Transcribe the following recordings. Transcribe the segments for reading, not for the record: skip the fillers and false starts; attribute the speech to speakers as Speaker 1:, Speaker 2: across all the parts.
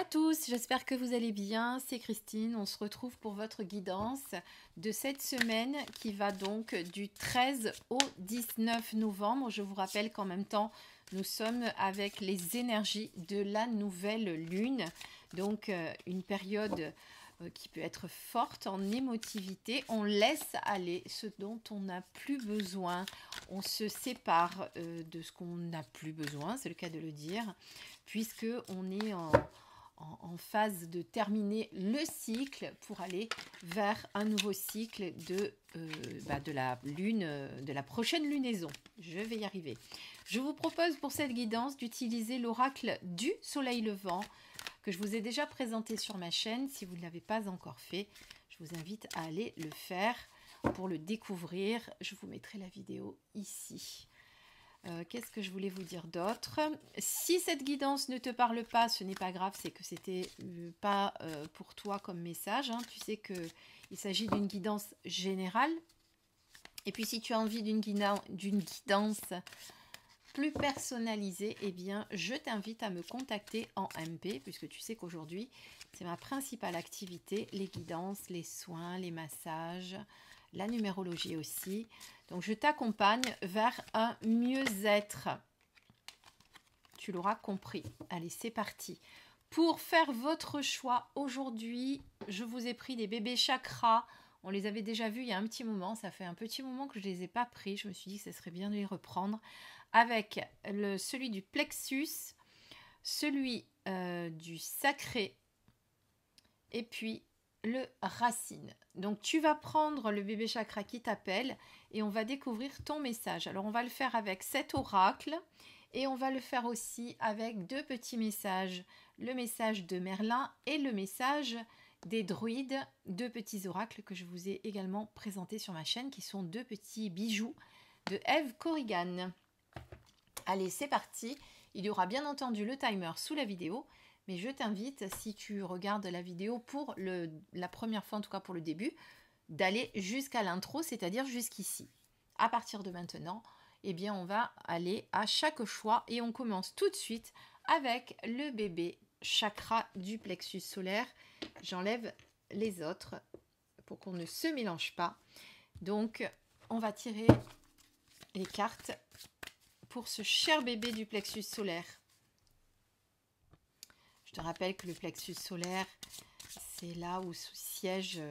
Speaker 1: tous, j'espère que vous allez bien, c'est Christine, on se retrouve pour votre guidance de cette semaine qui va donc du 13 au 19 novembre. Je vous rappelle qu'en même temps, nous sommes avec les énergies de la nouvelle lune, donc une période qui peut être forte en émotivité. On laisse aller ce dont on n'a plus besoin, on se sépare de ce qu'on n'a plus besoin, c'est le cas de le dire, puisque on est en phase de terminer le cycle pour aller vers un nouveau cycle de la lune, de la prochaine lunaison. Je vais y arriver. Je vous propose pour cette guidance d'utiliser l'oracle du soleil levant que je vous ai déjà présenté sur ma chaîne. Si vous ne l'avez pas encore fait, je vous invite à aller le faire pour le découvrir. Je vous mettrai la vidéo ici. Qu'est-ce que je voulais vous dire d'autre? Si cette guidance ne te parle pas, ce n'est pas grave, c'est que c'était pas pour toi comme message. Hein. Tu sais qu'il s'agit d'une guidance générale. Et puis si tu as envie d'une guidance plus personnalisée, eh bien je t'invite à me contacter en MP, puisque tu sais qu'aujourd'hui, c'est ma principale activité, les guidances, les soins, les massages, la numérologie aussi. Donc, je t'accompagne vers un mieux-être. Tu l'auras compris. Allez, c'est parti. Pour faire votre choix aujourd'hui, je vous ai pris des bébés chakras. On les avait déjà vus il y a un petit moment. Ça fait un petit moment que je ne les ai pas pris. Je me suis dit que ce serait bien de les reprendre. Avec celui du plexus, celui du sacré et puis le racine. Donc tu vas prendre le bébé chakra qui t'appelle et on va découvrir ton message. Alors on va le faire avec cet oracle et on va le faire aussi avec deux petits messages. Le message de Merlin et le message des druides, deux petits oracles que je vous ai également présentés sur ma chaîne qui sont deux petits bijoux de Eve Corrigan. Allez, c'est parti. Il y aura bien entendu le timer sous la vidéo. Mais je t'invite, si tu regardes la vidéo pour la première fois, en tout cas pour le début, d'aller jusqu'à l'intro, c'est-à-dire jusqu'ici. À partir de maintenant, eh bien, on va aller à chaque choix et on commence tout de suite avec le bébé chakra du plexus solaire. J'enlève les autres pour qu'on ne se mélange pas. Donc, on va tirer les cartes pour ce cher bébé du plexus solaire. Je te rappelle que le plexus solaire, c'est là où siège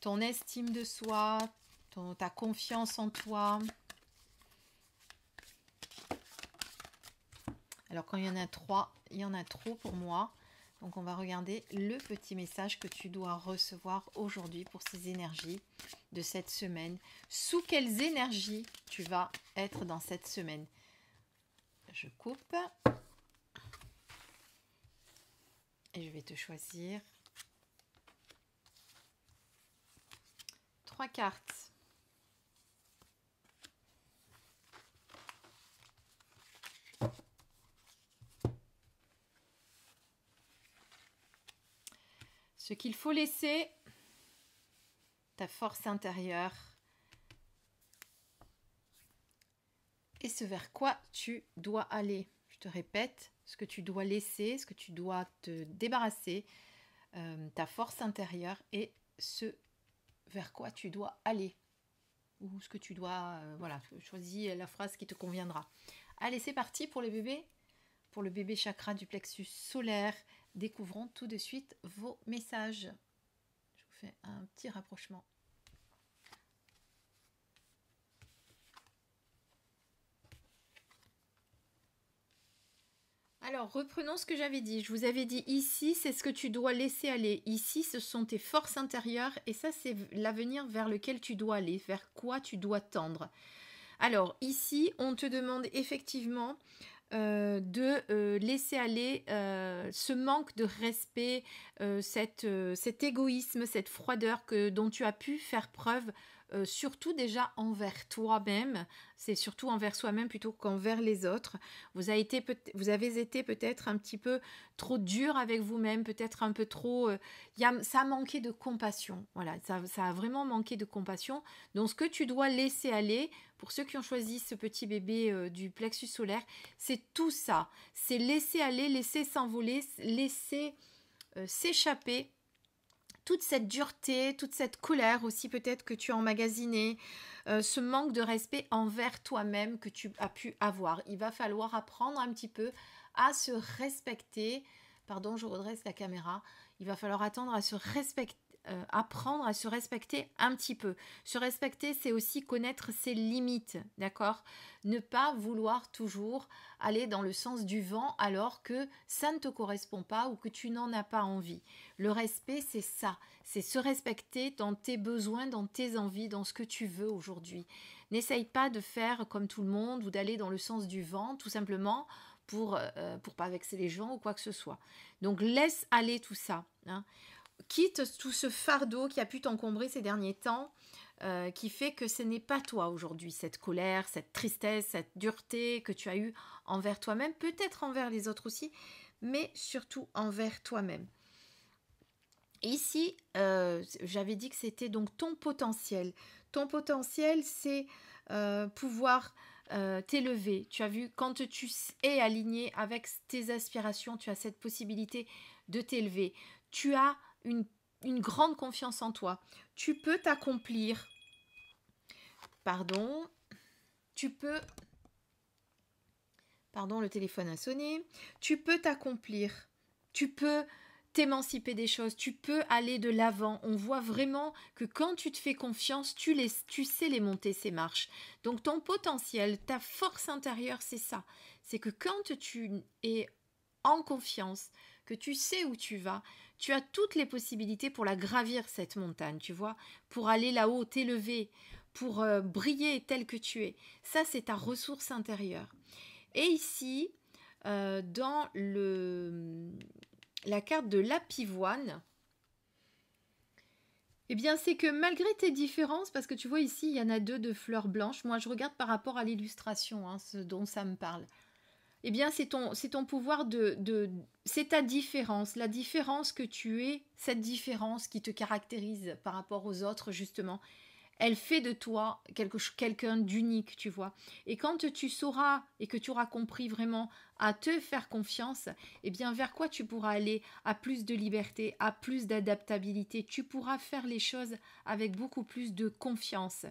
Speaker 1: ton estime de soi, ta confiance en toi. Alors quand il y en a 3, il y en a trop pour moi. Donc on va regarder le petit message que tu dois recevoir aujourd'hui pour ces énergies de cette semaine. Sous quelles énergies tu vas être dans cette semaine? Je coupe. Et je vais te choisir 3 cartes. Ce qu'il faut laisser, ta force intérieure et ce vers quoi tu dois aller. Je te répète, ce que tu dois laisser, ce que tu dois te débarrasser, ta force intérieure et ce vers quoi tu dois aller. Ou ce que tu dois, voilà, choisis la phrase qui te conviendra. Allez, c'est parti pour le bébé chakra du plexus solaire. Découvrons tout de suite vos messages. Je vous fais un petit rapprochement. Alors, reprenons ce que j'avais dit. Je vous avais dit ici, c'est ce que tu dois laisser aller. Ici, ce sont tes forces intérieures et ça, c'est l'avenir vers lequel tu dois aller, vers quoi tu dois tendre. Alors, ici, on te demande effectivement de laisser aller ce manque de respect, cet égoïsme, cette froideur dont tu as pu faire preuve, surtout déjà envers toi-même. C'est surtout envers soi-même plutôt qu'envers les autres. Vous avez été peut-être un petit peu trop dur avec vous-même, peut-être un peu trop... ça a manqué de compassion. Voilà, ça a vraiment manqué de compassion. Donc, ce que tu dois laisser aller, pour ceux qui ont choisi ce petit bébé du plexus solaire, c'est tout ça. C'est laisser aller, laisser s'envoler, laisser s'échapper toute cette dureté, toute cette colère aussi peut-être que tu as emmagasinée, ce manque de respect envers toi-même que tu as pu avoir. Il va falloir apprendre un petit peu à se respecter. Pardon, je redresse la caméra. Il va falloir attendre à se respecter. Apprendre à se respecter un petit peu. Se respecter, c'est aussi connaître ses limites, d'accord? Ne pas vouloir toujours aller dans le sens du vent alors que ça ne te correspond pas ou que tu n'en as pas envie. Le respect, c'est ça. C'est se respecter dans tes besoins, dans tes envies, dans ce que tu veux aujourd'hui. N'essaye pas de faire comme tout le monde ou d'aller dans le sens du vent, tout simplement pour pas vexer les gens ou quoi que ce soit. Donc laisse aller tout ça, hein. Quitte tout ce fardeau qui a pu t'encombrer ces derniers temps, qui fait que ce n'est pas toi aujourd'hui, cette colère, cette tristesse, cette dureté que tu as eue envers toi-même, peut-être envers les autres aussi, mais surtout envers toi-même. Ici, j'avais dit que c'était donc ton potentiel. Ton potentiel, c'est pouvoir t'élever. Tu as vu, quand tu es aligné avec tes aspirations, tu as cette possibilité de t'élever. Tu as une grande confiance en toi. Tu peux t'accomplir. Pardon. Tu peux... Pardon, le téléphone a sonné. Tu peux t'accomplir. Tu peux t'émanciper des choses. Tu peux aller de l'avant. On voit vraiment que quand tu te fais confiance, tu sais les monter, ces marches. Donc ton potentiel, ta force intérieure, c'est ça. C'est que quand tu es en confiance, que tu sais où tu vas, tu as toutes les possibilités pour la gravir, cette montagne, tu vois, pour aller là-haut, t'élever, pour briller tel que tu es. Ça, c'est ta ressource intérieure. Et ici, dans la carte de l'appivoine, eh bien, c'est que malgré tes différences, parce que tu vois ici, il y en a 2 de fleurs blanches, moi je regarde par rapport à l'illustration, hein, ce dont ça me parle. Eh bien, c'est ton pouvoir c'est ta différence, la différence que tu es, cette différence qui te caractérise par rapport aux autres, justement. Elle fait de toi quelqu'un d'unique, tu vois. Et quand tu sauras et que tu auras compris vraiment à te faire confiance, eh bien, vers quoi tu pourras aller? À plus de liberté, à plus d'adaptabilité. Tu pourras faire les choses avec beaucoup plus de confiance.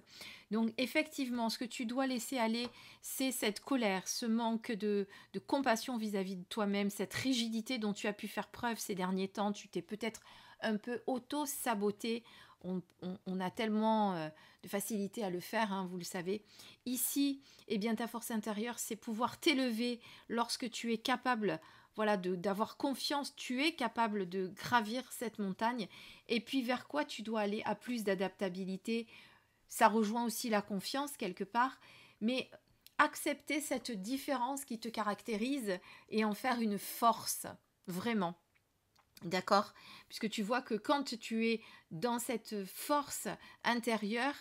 Speaker 1: Donc, effectivement, ce que tu dois laisser aller, c'est cette colère, ce manque de compassion vis-à-vis de toi-même, cette rigidité dont tu as pu faire preuve ces derniers temps. Tu t'es peut-être un peu auto-saboté. On a tellement de facilité à le faire, hein, vous le savez. Ici, eh bien, ta force intérieure, c'est pouvoir t'élever lorsque tu es capable, voilà, d'avoir confiance, tu es capable de gravir cette montagne. Et puis, vers quoi tu dois aller? À plus d'adaptabilité. Ça rejoint aussi la confiance quelque part, mais accepter cette différence qui te caractérise et en faire une force, vraiment. D'accord? Puisque tu vois que quand tu es dans cette force intérieure,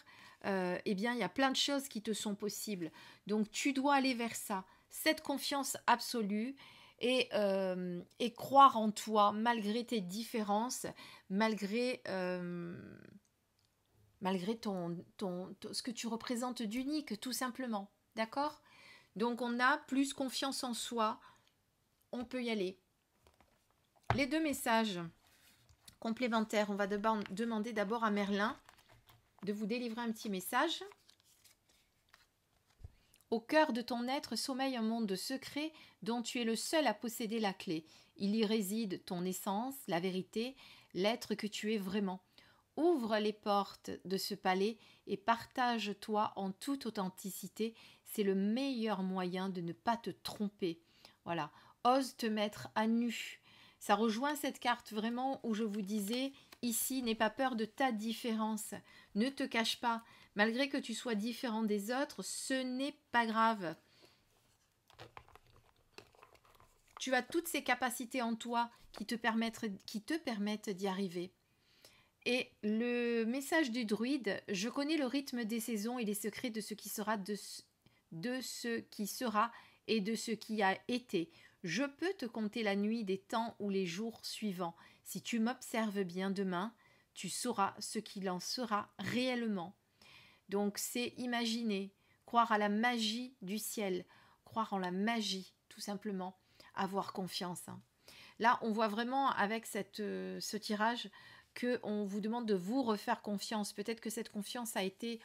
Speaker 1: eh bien, il y a plein de choses qui te sont possibles. Donc, tu dois aller vers ça, cette confiance absolue et croire en toi malgré tes différences, malgré ce que tu représentes d'unique, tout simplement. D'accord? Donc, on a plus confiance en soi, on peut y aller. Les 2 messages complémentaires, on va demander d'abord à Merlin de vous délivrer un petit message. Au cœur de ton être sommeille un monde de secrets dont tu es le seul à posséder la clé. Il y réside ton essence, la vérité, l'être que tu es vraiment. Ouvre les portes de ce palais et partage-toi en toute authenticité. C'est le meilleur moyen de ne pas te tromper. Voilà, ose te mettre à nu. Ça rejoint cette carte vraiment où je vous disais, ici, n'aie pas peur de ta différence. Ne te cache pas. Malgré que tu sois différent des autres, ce n'est pas grave. Tu as toutes ces capacités en toi qui te permettent d'y arriver. Et le message du druide, je connais le rythme des saisons et les secrets de ce qui sera, de ce qui sera et de ce qui a été. Je peux te compter la nuit des temps ou les jours suivants. Si tu m'observes bien demain, tu sauras ce qu'il en sera réellement. Donc c'est imaginer, croire à la magie du ciel, croire en la magie, tout simplement, avoir confiance. Hein. Là, on voit vraiment avec ce tirage qu'on vous demande de vous refaire confiance. Peut-être que cette confiance a été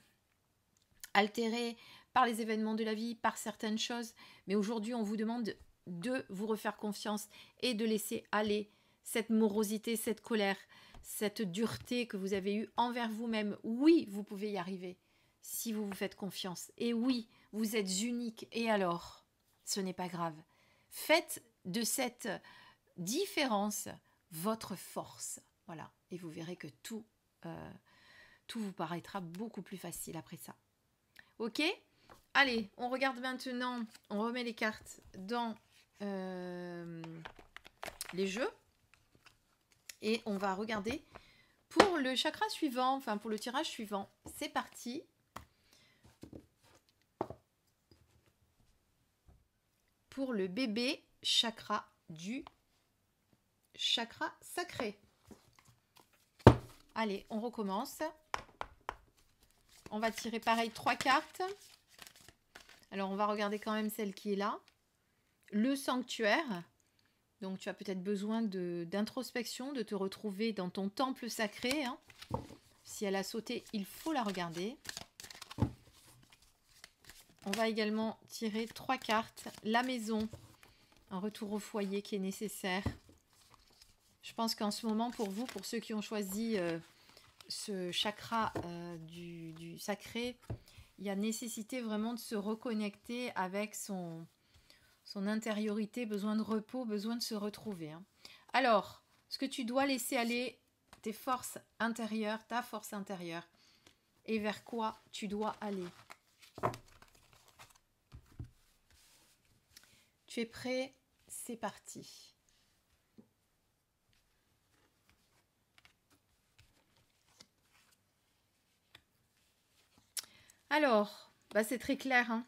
Speaker 1: altérée par les événements de la vie, par certaines choses. Mais aujourd'hui, on vous demande de vous refaire confiance et de laisser aller cette morosité, cette colère, cette dureté que vous avez eue envers vous-même. Oui, vous pouvez y arriver si vous vous faites confiance. Et oui, vous êtes unique. Et alors, ce n'est pas grave. Faites de cette différence votre force. Voilà. Et vous verrez que tout vous paraîtra beaucoup plus facile après ça. Ok ? Allez, on regarde maintenant, on remet les cartes dans les jeux. Et on va regarder pour le chakra suivant, enfin pour le tirage suivant. C'est parti. Pour le bébé chakra du chakra sacré. Allez, on recommence. On va tirer pareil 3 cartes. Alors, on va regarder quand même celle qui est là. Le sanctuaire. Donc, tu as peut-être besoin d'introspection, de te retrouver dans ton temple sacré. Hein. Si elle a sauté, il faut la regarder. On va également tirer 3 cartes. La maison. Un retour au foyer qui est nécessaire. Je pense qu'en ce moment, pour vous, pour ceux qui ont choisi ce chakra du sacré, il y a nécessité vraiment de se reconnecter avec son intériorité, besoin de repos, besoin de se retrouver. Hein. Alors, ce que tu dois laisser aller, tes forces intérieures, ta force intérieure, et vers quoi tu dois aller. Tu es prêt? C'est parti. Alors, c'est très clair. Hein.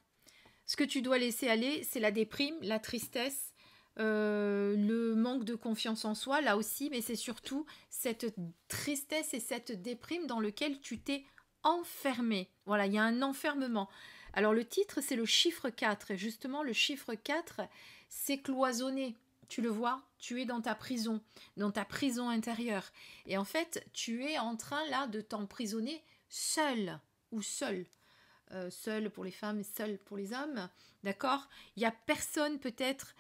Speaker 1: Ce que tu dois laisser aller, c'est la déprime, la tristesse, le manque de confiance en soi, là aussi, mais c'est surtout cette tristesse et cette déprime dans lequel tu t'es enfermé. Voilà, il y a un enfermement. Alors, le titre, c'est le chiffre 4. Et justement, le chiffre 4, c'est cloisonné. Tu le vois, tu es dans ta prison intérieure. Et en fait, tu es en train, là, de t'emprisonner seul ou seul. Seul pour les femmes et seul pour les hommes, d'accord? Il n'y a personne peut-être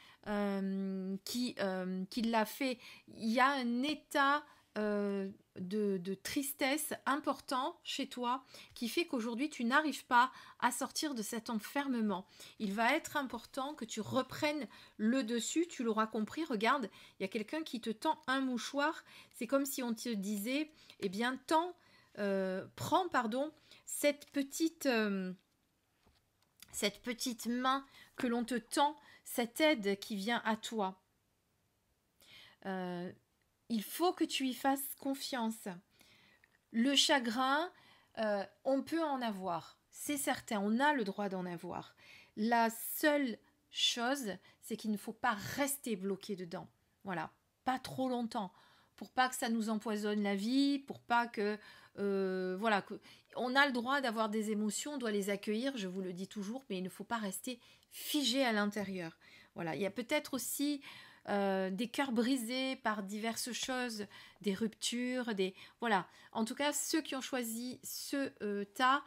Speaker 1: qui l'a fait. Il y a un état de tristesse important chez toi qui fait qu'aujourd'hui tu n'arrives pas à sortir de cet enfermement. Il va être important que tu reprennes le dessus, tu l'auras compris, regarde, il y a quelqu'un qui te tend un mouchoir, c'est comme si on te disait, eh bien, prends, cette petite main que l'on te tend, cette aide qui vient à toi. Il faut que tu y fasses confiance. Le chagrin, on peut en avoir, c'est certain, on a le droit d'en avoir. La seule chose, c'est qu'il ne faut pas rester bloqué dedans. Voilà, pas trop longtemps, pour pas que ça nous empoisonne la vie, pour pas que on a le droit d'avoir des émotions, on doit les accueillir, je vous le dis toujours, mais il ne faut pas rester figé à l'intérieur. Voilà, il y a peut-être aussi des cœurs brisés par diverses choses, des ruptures, voilà. En tout cas, ceux qui ont choisi ce tas,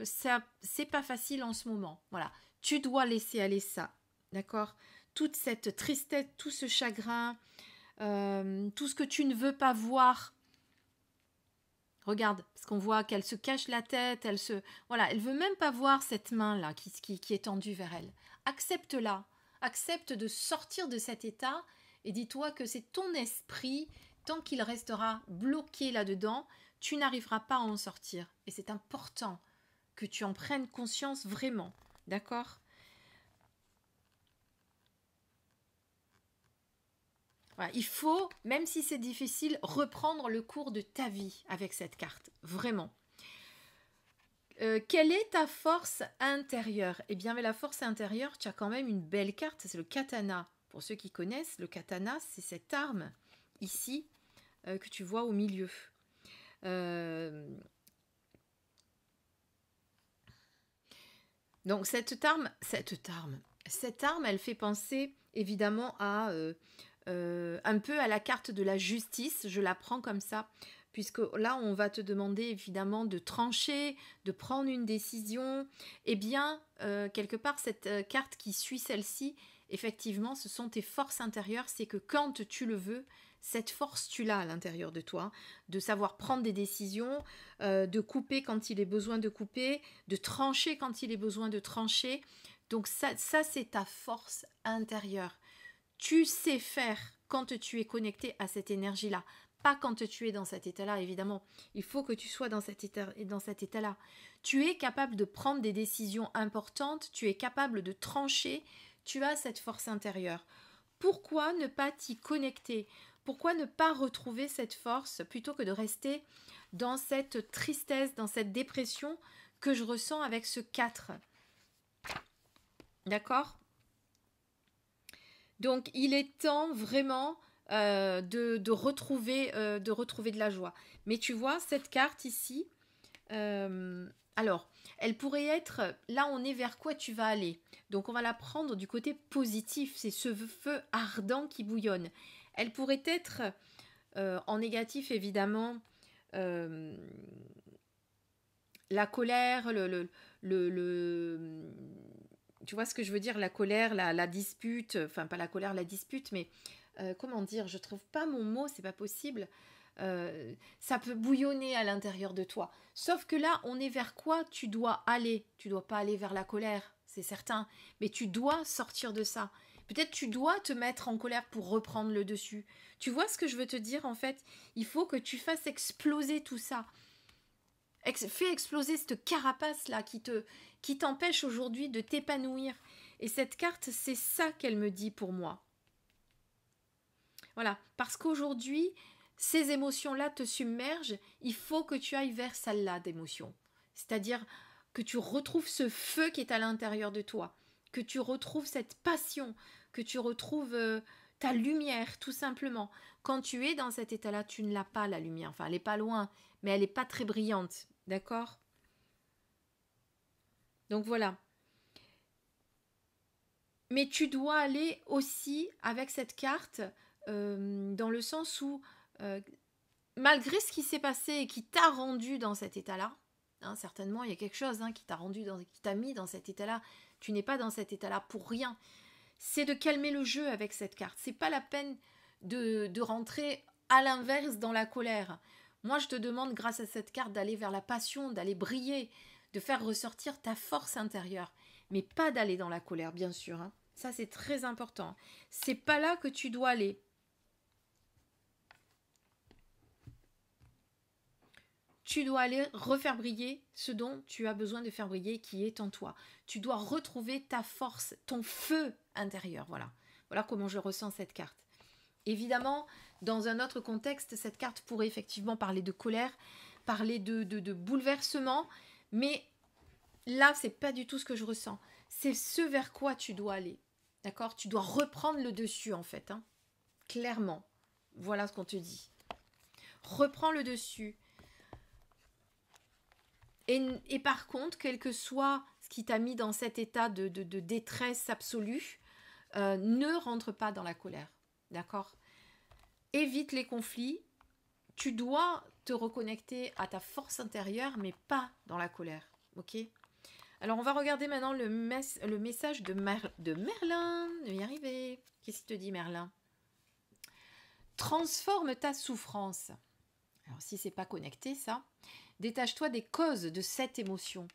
Speaker 1: c'est pas facile en ce moment. Voilà, tu dois laisser aller ça, d'accord? Toute cette tristesse, tout ce chagrin, tout ce que tu ne veux pas voir. Regarde, parce qu'on voit qu'elle se cache la tête, elle veut même pas voir cette main-là qui est tendue vers elle. Accepte-la, accepte de sortir de cet état et dis-toi que c'est ton esprit, tant qu'il restera bloqué là-dedans, tu n'arriveras pas à en sortir. Et c'est important que tu en prennes conscience vraiment, d'accord ? Voilà, il faut, même si c'est difficile, reprendre le cours de ta vie avec cette carte, vraiment. Quelle est ta force intérieure? Eh bien, avec la force intérieure, tu as quand même une belle carte, c'est le katana. Pour ceux qui connaissent, le katana, c'est cette arme, ici, que tu vois au milieu. Donc, cette arme, elle fait penser, évidemment, à un peu à la carte de la justice, je la prends comme ça, puisque là, on va te demander évidemment de trancher, de prendre une décision. Eh bien, quelque part, cette carte qui suit celle-ci, effectivement, ce sont tes forces intérieures. C'est que quand tu le veux, cette force, tu l'as à l'intérieur de toi, de savoir prendre des décisions, de couper quand il est besoin de couper, de trancher quand il est besoin de trancher. Donc ça c'est ta force intérieure. Tu sais faire quand tu es connecté à cette énergie-là, pas quand tu es dans cet état-là, évidemment. Il faut que tu sois dans cet état-là. Tu es capable de prendre des décisions importantes, tu es capable de trancher, tu as cette force intérieure. Pourquoi ne pas t'y connecter? Pourquoi ne pas retrouver cette force plutôt que de rester dans cette tristesse, dans cette dépression que je ressens avec ce 4? D'accord? Donc, il est temps vraiment de retrouver de la joie. Mais tu vois, cette carte ici, alors, elle pourrait être, là on est vers quoi tu vas aller. Donc, on va la prendre du côté positif, c'est ce feu ardent qui bouillonne. Elle pourrait être en négatif, évidemment, la colère, tu vois ce que je veux dire, la colère, la dispute, enfin pas la colère, la dispute, mais comment dire, je trouve pas mon mot, c'est pas possible. Ça peut bouillonner à l'intérieur de toi. Sauf que là, on est vers quoi tu dois aller. Tu dois pas aller vers la colère, c'est certain, mais tu dois sortir de ça. Peut-être tu dois te mettre en colère pour reprendre le dessus. Tu vois ce que je veux te dire en fait? Il faut que tu fasses exploser tout ça. Fais exploser cette carapace là qui t'empêche aujourd'hui de t'épanouir. Et cette carte, c'est ça qu'elle me dit pour moi. Voilà, parce qu'aujourd'hui, ces émotions-là te submergent, il faut que tu ailles vers celle-là d'émotions. C'est-à-dire que tu retrouves ce feu qui est à l'intérieur de toi, que tu retrouves cette passion, que tu retrouves ta lumière, tout simplement. Quand tu es dans cet état-là, tu ne l'as pas, la lumière. Enfin, elle n'est pas loin, mais elle n'est pas très brillante. D'accord? Donc voilà. Mais tu dois aller aussi avec cette carte dans le sens où, malgré ce qui s'est passé et qui t'a rendu dans cet état-là, hein, certainement il y a quelque chose qui qui t'a mis dans cet état-là. Tu n'es pas dans cet état-là pour rien. C'est de calmer le jeu avec cette carte. C'est pas la peine de rentrer à l'inverse dans la colère. Moi, je te demande, grâce à cette carte, d'aller vers la passion, d'aller briller, de faire ressortir ta force intérieure, mais pas d'aller dans la colère, bien sûr. Ça, c'est très important. C'est pas là que tu dois aller. Tu dois aller refaire briller ce dont tu as besoin de faire briller, qui est en toi. Tu dois retrouver ta force, ton feu intérieur. Voilà. Voilà comment je ressens cette carte. Évidemment, dans un autre contexte, cette carte pourrait effectivement parler de colère, parler de bouleversement, mais là, c'est pas du tout ce que je ressens. C'est ce vers quoi tu dois aller. D'accord? Tu dois reprendre le dessus, en fait. Clairement. Voilà ce qu'on te dit. Reprends le dessus. Et par contre, quel que soit ce qui t'a mis dans cet état de détresse absolue, ne rentre pas dans la colère. D'accord? Évite les conflits. Tu dois te reconnecter à ta force intérieure, mais pas dans la colère. Ok? Alors, on va regarder maintenant le message de Merlin. Je vais y arriver. Qu'est-ce qu'il te dit, Merlin? Transforme ta souffrance. Alors, si c'est pas connecté, ça, détache-toi des causes de cette émotion.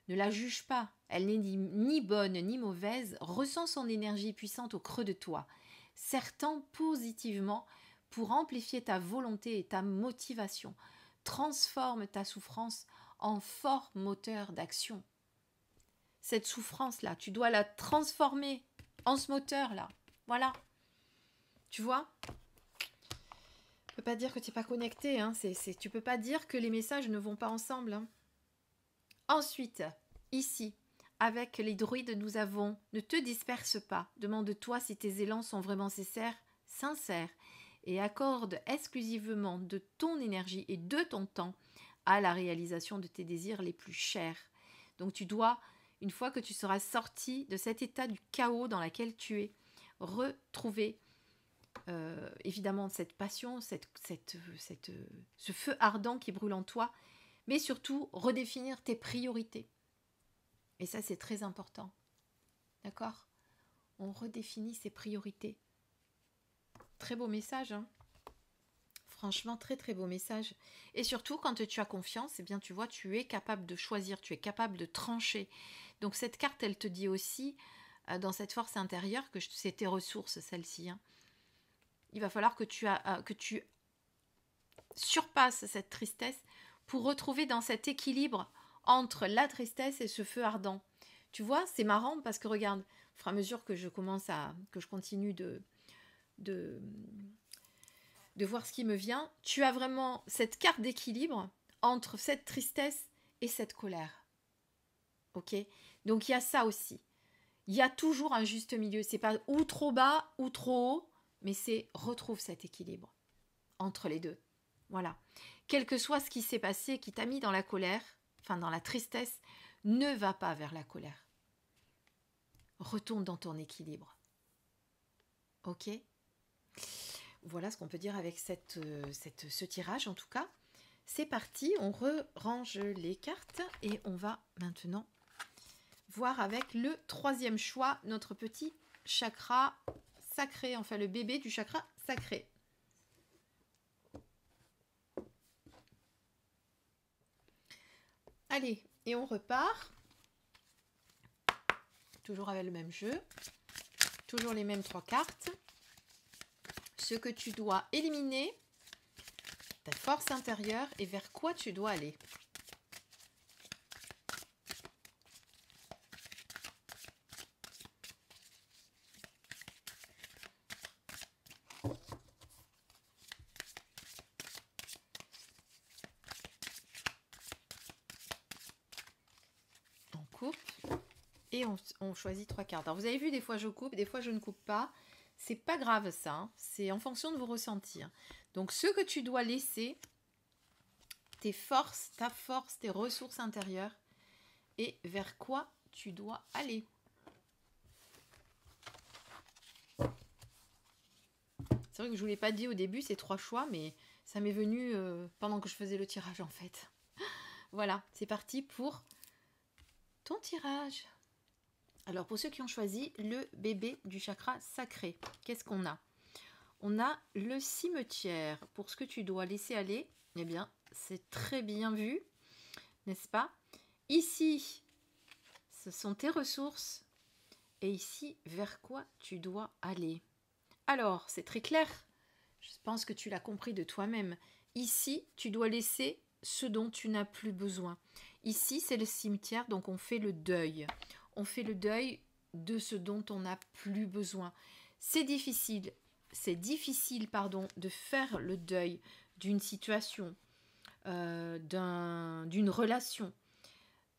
Speaker 1: Ne la juge pas. Elle n'est ni bonne ni mauvaise. Ressens son énergie puissante au creux de toi. Serre-t'en positivement pour amplifier ta volonté et ta motivation. Transforme ta souffrance en fort moteur d'action. Cette souffrance-là, tu dois la transformer en ce moteur-là. Voilà. Tu vois? Tu peux pas dire que tu n'es pas connecté. Tu peux pas dire que les messages ne vont pas ensemble. Ensuite, ici, avec les druides, nous avons « Ne te disperse pas. Demande-toi si tes élans sont vraiment sincères et accorde exclusivement de ton énergie et de ton temps à la réalisation de tes désirs les plus chers. » Donc tu dois, une fois que tu seras sorti de cet état du chaos dans lequel tu es, retrouver évidemment cette passion, ce feu ardent qui brûle en toi, mais surtout redéfinir tes priorités. Et ça, c'est très important. D'accord? On redéfinit ses priorités. Très beau message, hein? Franchement, très très beau message. Et surtout, quand tu as confiance, eh bien, tu vois, tu es capable de choisir, tu es capable de trancher. Donc cette carte, elle te dit aussi, dans cette force intérieure, que c'est tes ressources, celle-ci, hein. Il va falloir que tu surpasses cette tristesse pour retrouver dans cet équilibre entre la tristesse et ce feu ardent. Tu vois, c'est marrant parce que regarde, au fur et à mesure que je continue de voir ce qui me vient, tu as vraiment cette carte d'équilibre entre cette tristesse et cette colère. Ok? Donc il y a ça aussi. Il y a toujours un juste milieu. C'est pas ou trop bas ou trop haut, mais c'est retrouve cet équilibre entre les deux. Voilà. Quel que soit ce qui s'est passé, qui t'a mis dans la colère, enfin dans la tristesse, ne va pas vers la colère. Retourne dans ton équilibre. Ok? Voilà ce qu'on peut dire avec ce tirage en tout cas. C'est parti, on range les cartes et on va maintenant voir avec le troisième choix, notre petit chakra sacré, enfin le bébé du chakra sacré. Allez, et on repart. Toujours avec le même jeu. Toujours les mêmes 3 cartes. Ce que tu dois éliminer, ta force intérieure et vers quoi tu dois aller. On coupe et on choisit 3 cartes. Alors vous avez vu, des fois je coupe, des fois je ne coupe pas. C'est pas grave ça, hein. C'est en fonction de vos ressentis. Donc ce que tu dois laisser, tes forces, ta force, tes ressources intérieures et vers quoi tu dois aller. C'est vrai que je ne vous l'ai pas dit au début, ces 3 choix, mais ça m'est venu pendant que je faisais le tirage en fait. Voilà, c'est parti pour ton tirage. Alors pour ceux qui ont choisi le bébé du chakra sacré, qu'est-ce qu'on a? On a le cimetière. Pour ce que tu dois laisser aller, eh bien, c'est très bien vu, n'est-ce pas? Ici, ce sont tes ressources. Et ici, vers quoi tu dois aller? Alors, c'est très clair. Je pense que tu l'as compris de toi-même. Ici, tu dois laisser ce dont tu n'as plus besoin. Ici, c'est le cimetière, donc on fait le deuil. On fait le deuil de ce dont on n'a plus besoin. C'est difficile de faire le deuil d'une situation, d'une relation,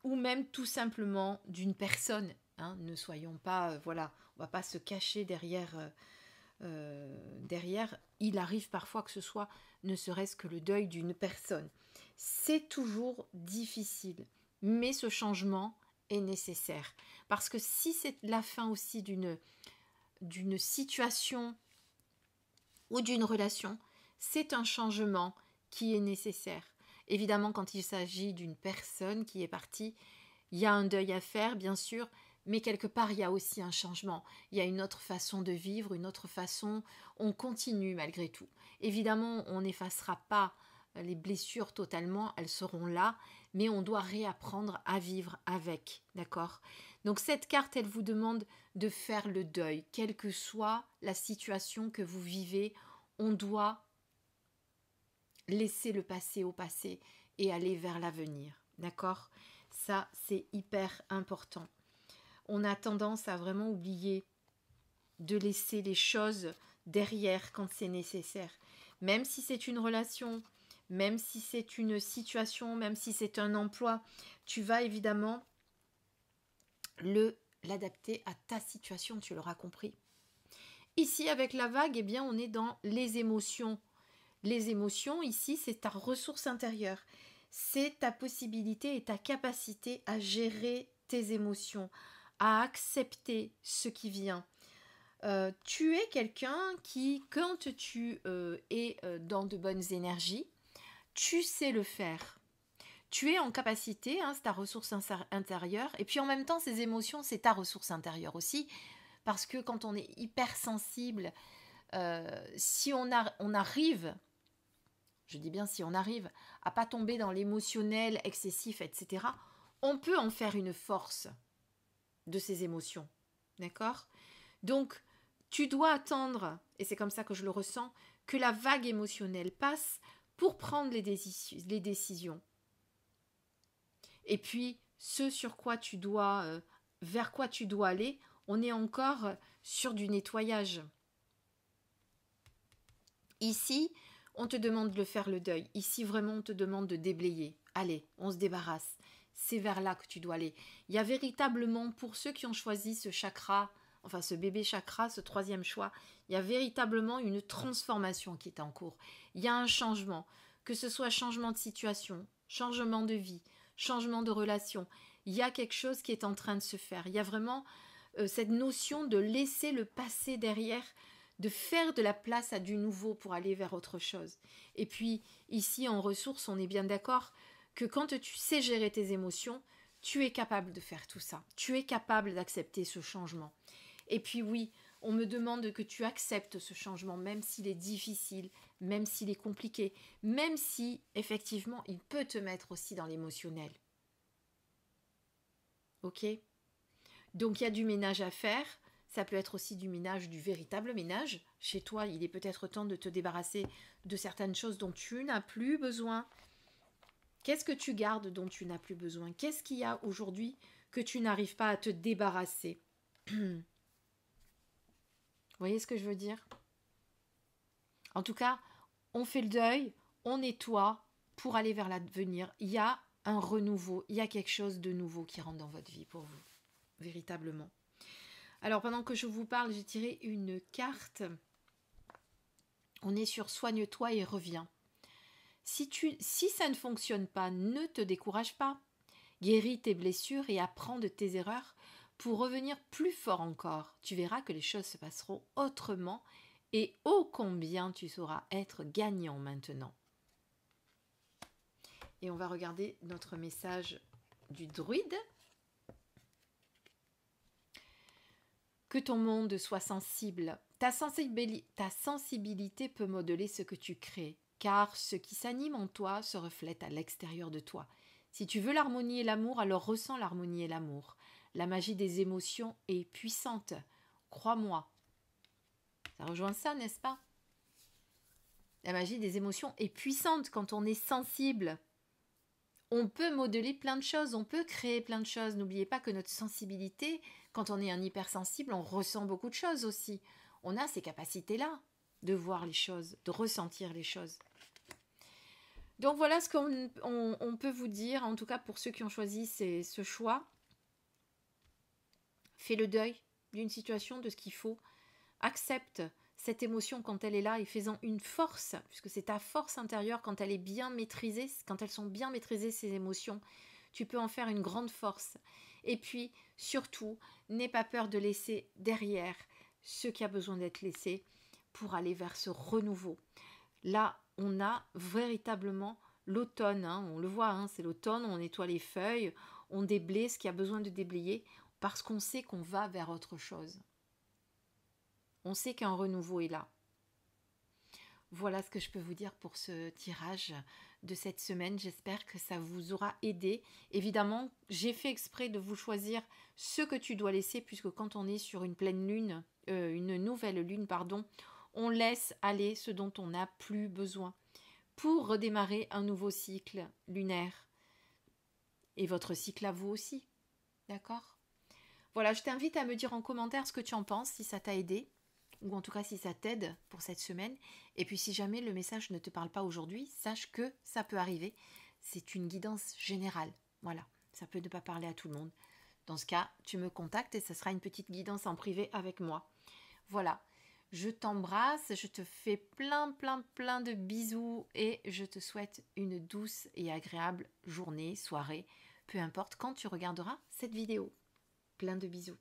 Speaker 1: ou même tout simplement d'une personne. Hein. Ne soyons pas, voilà, on va pas se cacher derrière. Il arrive parfois que ce soit ne serait-ce que le deuil d'une personne. C'est toujours difficile, mais ce changement est nécessaire. Parce que si c'est la fin aussi d'une situation ou d'une relation, c'est un changement qui est nécessaire. Évidemment, quand il s'agit d'une personne qui est partie, il y a un deuil à faire, bien sûr, mais quelque part, il y a aussi un changement. Il y a une autre façon de vivre, une autre façon. On continue malgré tout. Évidemment, on n'effacera pas les blessures totalement, elles seront là, mais on doit réapprendre à vivre avec, d'accord? Donc cette carte, elle vous demande de faire le deuil, quelle que soit la situation que vous vivez, on doit laisser le passé au passé et aller vers l'avenir, d'accord? Ça, c'est hyper important. On a tendance à vraiment oublier de laisser les choses derrière quand c'est nécessaire. Même si c'est une relation, même si c'est une situation, même si c'est un emploi, tu vas évidemment l'adapter à ta situation, tu l'auras compris. Ici, avec la vague, eh bien, on est dans les émotions. Les émotions, ici, c'est ta ressource intérieure. C'est ta possibilité et ta capacité à gérer tes émotions, à accepter ce qui vient. tu es quelqu'un qui, quand tu es dans de bonnes énergies, tu sais le faire. Tu es en capacité, hein, c'est ta ressource intérieure, et puis en même temps, ces émotions, c'est ta ressource intérieure aussi, parce que quand on est hypersensible, si on arrive, je dis bien si on arrive, à pas tomber dans l'émotionnel excessif, etc., on peut en faire une force de ces émotions, d'accord? Donc, tu dois attendre, et c'est comme ça que je le ressens, que la vague émotionnelle passe pour prendre les décisions. Et puis, ce sur quoi tu dois, vers quoi tu dois aller, on est encore sur du nettoyage. Ici, on te demande de faire le deuil. Ici, vraiment, on te demande de déblayer. Allez, on se débarrasse. C'est vers là que tu dois aller. Il y a véritablement, pour ceux qui ont choisi ce chakra, enfin ce bébé chakra, ce troisième choix, il y a véritablement une transformation qui est en cours. Il y a un changement, que ce soit changement de situation, changement de vie, changement de relation. Il y a quelque chose qui est en train de se faire. Il y a vraiment cette notion de laisser le passé derrière, de faire de la place à du nouveau pour aller vers autre chose. Et puis, ici, en ressources, on est bien d'accord que quand tu sais gérer tes émotions, tu es capable de faire tout ça. Tu es capable d'accepter ce changement. Et puis oui, on me demande que tu acceptes ce changement, même s'il est difficile, même s'il est compliqué, même si, effectivement, il peut te mettre aussi dans l'émotionnel. Ok ? Donc, il y a du ménage à faire. Ça peut être aussi du ménage, du véritable ménage. Chez toi, il est peut-être temps de te débarrasser de certaines choses dont tu n'as plus besoin. Qu'est-ce que tu gardes dont tu n'as plus besoin? Qu'est-ce qu'il y a aujourd'hui que tu n'arrives pas à te débarrasser? Vous voyez ce que je veux dire? En tout cas, on fait le deuil, on nettoie pour aller vers l'avenir. Il y a un renouveau, il y a quelque chose de nouveau qui rentre dans votre vie pour vous, véritablement. Alors, pendant que je vous parle, j'ai tiré une carte. On est sur soigne-toi et reviens. Si ça ne fonctionne pas, ne te décourage pas. Guéris tes blessures et apprends de tes erreurs pour revenir plus fort encore. Tu verras que les choses se passeront autrement et ô combien tu sauras être gagnant maintenant. Et on va regarder notre message du druide. Que ton monde soit sensible. Ta sensibilité peut modeler ce que tu crées, car ce qui s'anime en toi se reflète à l'extérieur de toi. Si tu veux l'harmonie et l'amour, alors ressens l'harmonie et l'amour. La magie des émotions est puissante. Crois-moi. Ça rejoint ça, n'est-ce pas? La magie des émotions est puissante quand on est sensible. On peut modeler plein de choses, on peut créer plein de choses. N'oubliez pas que notre sensibilité, quand on est un hypersensible, on ressent beaucoup de choses aussi. On a ces capacités-là de voir les choses, de ressentir les choses. Donc voilà ce qu'on peut vous dire, en tout cas pour ceux qui ont choisi ce choix. Fais le deuil d'une situation, de ce qu'il faut. Accepte cette émotion quand elle est là et fais-en une force, puisque c'est ta force intérieure quand elle est bien maîtrisée, quand elles sont bien maîtrisées, ces émotions, tu peux en faire une grande force. Et puis, surtout, n'aie pas peur de laisser derrière ce qui a besoin d'être laissé pour aller vers ce renouveau. Là, on a véritablement l'automne, hein, on le voit, hein, c'est l'automne, on nettoie les feuilles, on déblaye ce qui a besoin de déblayer, parce qu'on sait qu'on va vers autre chose. On sait qu'un renouveau est là. Voilà ce que je peux vous dire pour ce tirage de cette semaine. J'espère que ça vous aura aidé. Évidemment, j'ai fait exprès de vous choisir ce que tu dois laisser, puisque quand on est sur une pleine lune, une nouvelle lune, pardon, on laisse aller ce dont on n'a plus besoin pour redémarrer un nouveau cycle lunaire. Et votre cycle à vous aussi. D'accord ? Voilà, je t'invite à me dire en commentaire ce que tu en penses, si ça t'a aidé. Ou en tout cas si ça t'aide pour cette semaine. Et puis si jamais le message ne te parle pas aujourd'hui, sache que ça peut arriver. C'est une guidance générale. Voilà, ça peut ne pas parler à tout le monde. Dans ce cas, tu me contactes et ça sera une petite guidance en privé avec moi. Voilà, je t'embrasse, je te fais plein de bisous et je te souhaite une douce et agréable journée, soirée, peu importe quand tu regarderas cette vidéo. Plein de bisous.